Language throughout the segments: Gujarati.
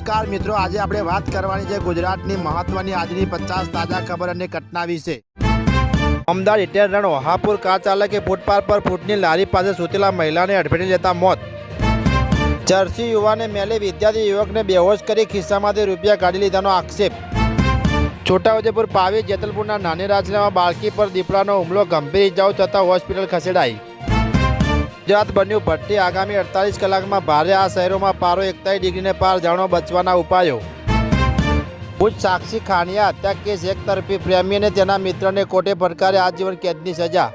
નમસ્કાર મિત્રો, આજે આપણે વાત કરવાની છે ગુજરાતની મહત્વની આજની 50 તાજા ખબર અને ઘટના વિશે। અમદાવાદ ઇટાર રણ વહાપુર કાર ચાલકે ફૂટપાથ પર ફૂટની લારી પાસે સૂતેલા મહિલાને અડફેટે લેતા મોત। ચર્ચી યુવાને મેલે વિદ્યાર્થી યુવકને બેહોશ કરી ખિસ્સામાંથી રૂપિયા કાઢી લીધાનો આક્ષેપ। છોટાઉદેપુર પાવી જેતલપુરના નાની રાજલામાં બાળકી પર દીપડાનો હુમલો, ગંભીર ઇજાઓ થતાં હોસ્પિટલ ખસેડાઈ। ગુજરાત બન્યું ભઠ્ઠી, આગામી 48 કલાકમાં ભારે। આ શહેરોમાં પારો 41 ડિગ્રીને પાર, જાણો બચવાના ઉપાયો। ભુજ સાક્ષી ખાનિયા હત્યા કેસ એક તરફી, પ્રેમી અને તેના મિત્રને કોર્ટે ફટકારે આજીવન કેદની સજા।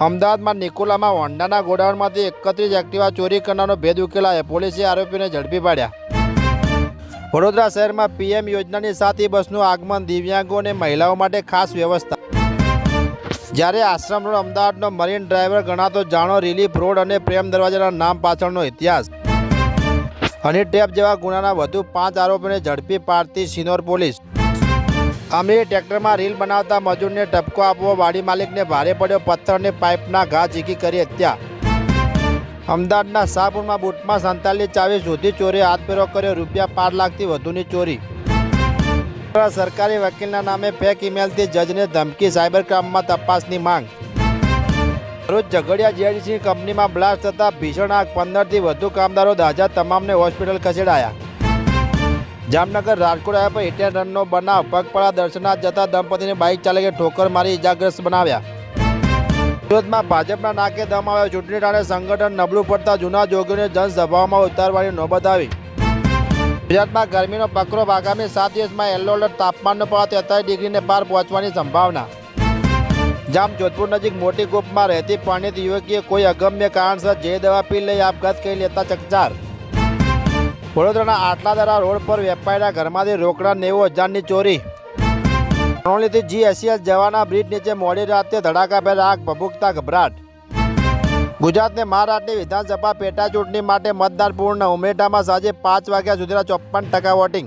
અમદાવાદમાં નિકોલામાં હોન્ડાના ગોડાઉનમાંથી 31 એક્ટિવા ચોરી કરનારનો ભેદ ઉકેલાયો, પોલીસે આરોપીને ઝડપી પાડ્યા। વડોદરા શહેરમાં પીએમ યોજનાની 7 બસનું આગમન, દિવ્યાંગો અને મહિલાઓ માટે ખાસ વ્યવસ્થા। જ્યારે આશ્રમ રોડ અમદાવાદનો મરીન ડ્રાઈવર ગણાતો, જાણો રિલીફ રોડ અને પ્રેમ દરવાજાના નામ પાછળનો ઇતિહાસ। હની ટ્રેપ જેવા ગુનાના વધુ 5 આરોપીને ઝડપી પાડતી સિનોર પોલીસ। અમીરી ટ્રેક્ટરમાં રીલ બનાવતા મજૂરને ટપકો આપવો, વાડી માલિકને ભારે પડ્યો પથ્થર અને પાઇપના ઘા ઝીકી કરી હત્યા। અમદાવાદના શાહપુરમાં બૂટમાં 47 ચાવી શોધી ચોરીએ હાથફેરો કર્યો, રૂપિયા 5 લાખથી વધુની ચોરી। સરકારી વકીલના નામે ફેક ઇમેલથી જજને ધમકી, સાયબર ક્રાઇમમાં તપાસની માંગ। રોજ ઝઘડિયા જીઆઈડીસી કંપનીમાં બ્લાસ્ટ થતા ભીષણ આગ, 15થી વધુ કામદારો દાઝા, તમામને હોસ્પિટલ ખસેડાયા। જામનગર રાજકોટ હાઈવે પર ઇટાર રનનો બનાવ, પગપાળા દર્શનાર્થ જતા દંપતીને બાઇક ચાલકે ઠોકર મારી ઇજાગ્રસ્ત બનાવ્યા। સુરતમાં ભાજપના નાકે દમ આવ્યો, ચૂંટણી ટાણે સંગઠન નબળું પડતા જૂના જોગીઓને જનસભાઓમાં ઉતારવાની નોબત આવી। ગુજરાતમાં ગરમીનો પ્રકોપ, આગામી 7 દિવસમાં યલો એલર્ટ, તાપમાનનો પારો 43 ડિગ્રીને પાર પહોંચવાની સંભાવના। જામજોધપુર નજીક મોટી કૂપમાં રહેતી પરિણીત યુવતીએ કોઈ અગમ્ય કારણસર જે દવા પી લઈ આપઘાત કરી લેતા ચકચાર। વડોદરાના આટલાદરા રોડ પર વેપારીના ઘરમાંથી રોકડા 90,000ની ચોરી। અરવલ્લીથી GSCS જવાના બ્રિજ નીચે મોડી રાતે ધડાકાભેર આગ, ભભૂકતા ગભરાટ। ગુજરાતને મહારાષ્ટ્રની વિધાનસભા પેટા ચૂંટણી માટે મતદાન પૂર્ણ, ઉમરેઠામાં સાંજે 5 વાગ્યા સુધીના 54% વોટિંગ।